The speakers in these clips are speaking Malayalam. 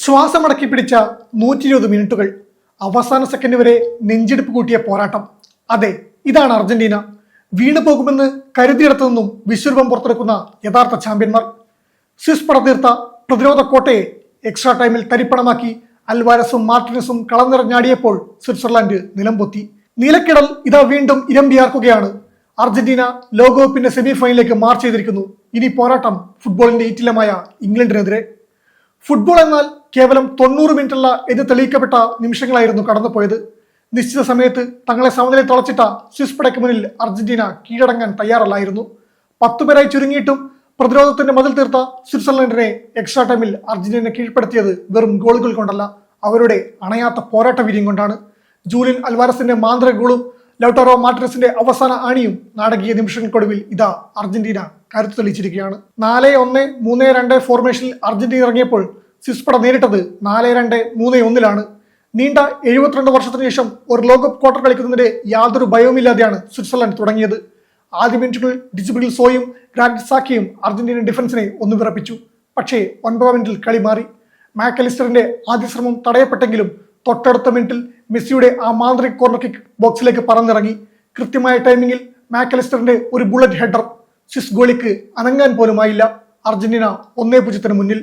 ശ്വാസമടക്കി പിടിച്ച 120 മിനിറ്റുകൾ, അവസാന സെക്കൻഡ് വരെ നെഞ്ചെടുപ്പ് കൂട്ടിയ പോരാട്ടം. അതെ, ഇതാണ് അർജന്റീന. വീണു പോകുമെന്ന് കരുതിയിടത്തു നിന്നും വിശ്വരൂപം പുറത്തെടുക്കുന്ന യഥാർത്ഥ ചാമ്പ്യന്മാർ. സ്വിസ് പടതീർത്ത പ്രതിരോധ കോട്ടയെ എക്സ്ട്രാ ടൈമിൽ തരിപ്പണമാക്കി അൽവാരസും മാർട്ടിനസും കളം നിറഞ്ഞാടിയപ്പോൾ സ്വിറ്റ്സർലാൻഡ് നിലംപൊത്തി. നീലക്കിടൽ ഇതാ വീണ്ടും ഇരമ്പിയാർക്കുകയാണ്. അർജന്റീന ലോകകപ്പിന്റെ സെമി ഫൈനലിലേക്ക് മാർച്ച് ചെയ്തിരിക്കുന്നു. ഇനി പോരാട്ടം ഫുട്ബോളിന്റെ ഈറ്റിലമായ ഇംഗ്ലണ്ടിനെതിരെ. ഫുട്ബോൾ എന്നാൽ കേവലം 90 മിനിറ്റുള്ള എന്ന് തെളിയിക്കപ്പെട്ട നിമിഷങ്ങളായിരുന്നു കടന്നുപോയത്. നിശ്ചിത സമയത്ത് തങ്ങളെ സമനിലയിൽ തുളച്ചിട്ട സ്വിസ് പടയ്ക്ക് മുന്നിൽ അർജന്റീന കീഴടങ്ങാൻ തയ്യാറല്ലായിരുന്നു. 10 പേരായി ചുരുങ്ങിയിട്ടും പ്രതിരോധത്തിന്റെ മതിൽ തീർത്ത സ്വിറ്റ്സർലൻഡിനെ എക്സ്ട്രാ ടൈമിൽ അർജന്റീന കീഴ്പ്പെടുത്തിയത് വെറും ഗോളുകൾ കൊണ്ടല്ല, അവരുടെ അണയാത്ത പോരാട്ട വീര്യം കൊണ്ടാണ്. ജൂലിയൻ അൽവാരസിന്റെ മാന്ത്രിക ഗോളും ലൗട്ടാറോ മാർട്ടിനസിന്റെ അവസാന ആണിയും നാടകീയ നിമിഷങ്ങൾക്കൊടുവിൽ ഇതാ അർജന്റീന കരുത്തു തെളിയിച്ചിരിക്കുകയാണ്. 4-1, 3-2 ഫോർമേഷനിൽ അർജന്റീന ഇറങ്ങിയപ്പോൾ സ്വിസ് പട നേരിട്ടത് 4-2-3-1 നീണ്ട 72 വർഷത്തിന് ശേഷം ഒരു ലോകകപ്പ് ക്വാർട്ടർ കളിക്കുന്നതിന്റെ യാതൊരു ഭയവുമില്ലാതെയാണ് സ്വിറ്റ്സർലൻഡ് തുടങ്ങിയത്. ആദ്യ മിനിറ്റുകളിൽ ഡിജിബിൾ സോയും ഗ്രാൻഡ് സാക്കിയും അർജന്റീനൻ ഡിഫൻസിനെ ഒന്ന് വിറപ്പിച്ചു. പക്ഷേ 9-ാം മിനിറ്റിൽ കളി മാറി. മാക്കലിസ്റ്ററിന്റെ ആദ്യ ശ്രമം തടയപ്പെട്ടെങ്കിലും തൊട്ടടുത്ത മിനിറ്റിൽ മെസ്സിയുടെ ആ മാന്ത്രിക കോർണർ കിക്ക് ബോക്സിലേക്ക് പറന്നിറങ്ങി. കൃത്യമായ ടൈമിങ്ങിൽ മാക്കലിസ്റ്ററിന്റെ ഒരു ബുള്ളറ്റ് ഹെഡർ സ്വിസ് ഗോളിക്ക് അനങ്ങാൻ പോലുമായില്ല. അർജന്റീന 1-0 മുന്നിൽ.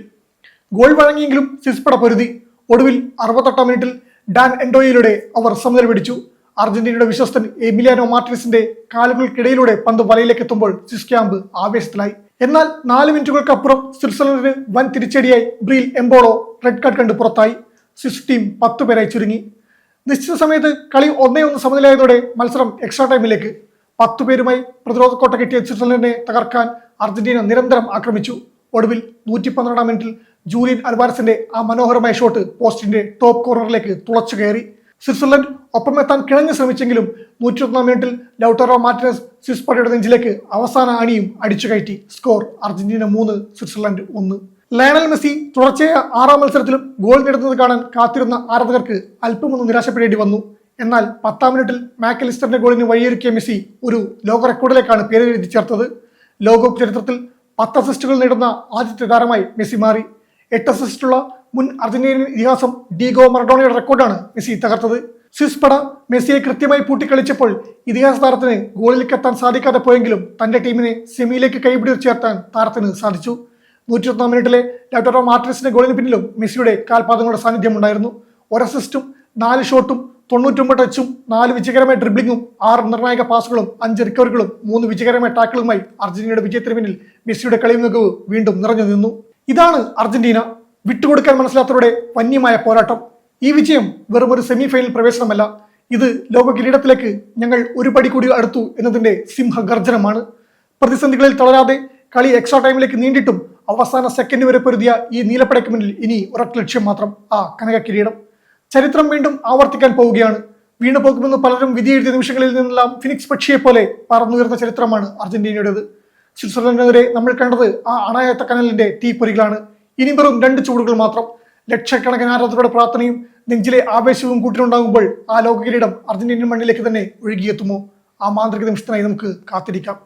ഗോൾ വഴങ്ങിയെങ്കിലും സ്വിസ് പട പൊരുതി. ഒടുവിൽ 68-ാം മിനിറ്റിൽ ഡാൻ എൻഡോയിലൂടെ അവർ സമനില പിടിച്ചു. അർജന്റീനയുടെ വിശ്വസ്തൻ എമിലിയാനോ മാർട്ടിനസിന്റെ കാലുകൾക്കിടയിലൂടെ പന്ത് വലയിലേക്ക് എത്തുമ്പോൾ സ്വിസ് ക്യാമ്പ് ആവേശത്തിലായി. എന്നാൽ 4 മിനിറ്റുകൾക്കപ്പുറം സ്വിറ്റ്സർലൻഡിന് വൻ തിരിച്ചടിയായി ബ്രീൽ എംബോളോ റെഡ് കാർഡ് കണ്ട് പുറത്തായി. സ്വിസ് ടീം 10 പേരായി ചുരുങ്ങി. നിശ്ചിത സമയത്ത് കളി 1-1 സമനിലയായതോടെ മത്സരം എക്സ്ട്രാ ടൈമിലേക്ക്. 10 പേരുമായി പ്രതിരോധ കോട്ട കെട്ടിയ സ്വിറ്റ്സർലൻഡിനെ തകർക്കാൻ അർജന്റീന നിരന്തരം ആക്രമിച്ചു. ഒടുവിൽ 112-ാം മിനിറ്റിൽ ജൂലിയൻ അൽവാരസിന്റെ ആ മനോഹരമായ ഷോട്ട് പോസ്റ്റിന്റെ ടോപ്പ് കോർണറിലേക്ക് തുളച്ചു കയറി. സ്വിറ്റ്സർലൻഡ് ഒപ്പമെത്താൻ കിണഞ്ഞു ശ്രമിച്ചെങ്കിലും 101-ാം മിനിറ്റിൽ ലൗട്ടാറോ മാർട്ടിനസ് സ്വിസ് പടയുടെ നെഞ്ചിലേക്ക് അവസാന ആണിയും അടിച്ചു കയറ്റി. Score Argentina 3, Switzerland 1. Lionel Messi തുടർച്ചയായ 6-ാം മത്സരത്തിലും ഗോൾ നേടുന്നത് കാണാൻ കാത്തിരുന്ന ആരാധകർക്ക് അല്പമൊന്ന് നിരാശപ്പെടേണ്ടി വന്നു. എന്നാൽ 10-ാം മിനിറ്റിൽ മാക്കലിസ്റ്ററിന്റെ ഗോളിന് വഴിയൊരുക്കിയ മെസ്സി ഒരു ലോക റെക്കോർഡിലേക്കാണ് പേര് എഴുതി ചേർത്തത്. ലോകകപ്പ് ചരിത്രത്തിൽ 10 അസിസ്റ്റുകൾ നേടുന്ന ആദ്യത്തെ താരമായി മെസ്സി മാറി. 8 അസിസ്റ്റുള്ള മുൻ അർജന്റീനിയൻ ഇതിഹാസം ഡീഗോ മറഡോണയുടെ റെക്കോർഡാണ് മെസ്സി തകർത്തത്. സ്വിസ് പട മെസ്സിയെ കൃത്യമായി പൂട്ടിക്കളിച്ചപ്പോൾ ഇതിഹാസ താരത്തിന് ഗോളിലേക്ക് എത്താൻ സാധിക്കാതെ പോയെങ്കിലും തന്റെ ടീമിനെ സെമിയിലേക്ക് കൈപിടിച്ചുയർത്താൻ താരത്തിന് സാധിച്ചു. 101-ാം മിനിറ്റിലെ ലൗട്ടാറോ മാർട്ടിനസിന്റെ ഗോളിന് പിന്നിലും മെസ്സിയുടെ കാൽപാദങ്ങളുടെ സാന്നിധ്യം ഉണ്ടായിരുന്നു. 1 അസിസ്റ്റും 4 ഷോട്ടും 99 ടച്ചും 4 വിജയകരമായ ഡ്രിബ്ലിംഗും 6 നിർണായക പാസുകളും 5 റിക്കവറികളും 3 വിജയകരമായ ടാക്കിളുമായി അർജന്റീനയുടെ വിജയത്തിന് പിന്നിൽ മെസ്സിയുടെ കളി മികവ് വീണ്ടും നിറഞ്ഞു നിന്നു. ഇതാണ് അർജന്റീന. വിട്ടുകൊടുക്കാൻ മനസ്സിലാത്തവരുടെ വന്യമായ പോരാട്ടം. ഈ വിജയം വെറും ഒരു സെമി ഫൈനൽ പ്രവേശനമല്ല, ഇത് ലോക കിരീടത്തിലേക്ക് ഞങ്ങൾ ഒരു പടി കൂടി അടുത്തു എന്നതിന്റെ സിംഹഗർജനമാണ്. പ്രതിസന്ധികളിൽ തളരാതെ കളി എക്സ്ട്രാ ടൈമിലേക്ക് നീണ്ടിട്ടും അവസാന സെക്കൻഡ് വരെ പൊരുതിയ ഈ നീലപ്പടയ്ക്ക് മുന്നിൽ ഇനി ഒരൊറ്റ ലക്ഷ്യം മാത്രം, ആ കനക കിരീടം. ചരിത്രം വീണ്ടും ആവർത്തിക്കാൻ പോവുകയാണ്. വീണു പോകുമെന്ന് പലരും വിധി എഴുതിയ നിമിഷങ്ങളിൽ നിന്നെല്ലാം ഫിനിക്സ് പക്ഷിയെ പോലെ പറന്നുയർന്ന ചരിത്രമാണ് അർജന്റീനയുടേത്. സ്വിറ്റ്സർലൻഡിനെതിരെ നമ്മൾ കണ്ടത് ആ അണയാത്ത കനലിന്റെ തീപ്പൊരികളാണ്. ഇനി വെറും 2 ചൂടുകൾ മാത്രം. ലക്ഷക്കണക്കിന് ആരാധകരുടെ പ്രാർത്ഥനയും നെഞ്ചിലെ ആവേശവും കൂട്ടിനുണ്ടാകുമ്പോൾ ആ ലോക കിരീടം അർജന്റീനൻ മണ്ണിലേക്ക് തന്നെ ഒഴുകിയെത്തുമോ? ആ മാന്ത്രിക നിമിഷത്തിനായി നമുക്ക് കാത്തിരിക്കാം.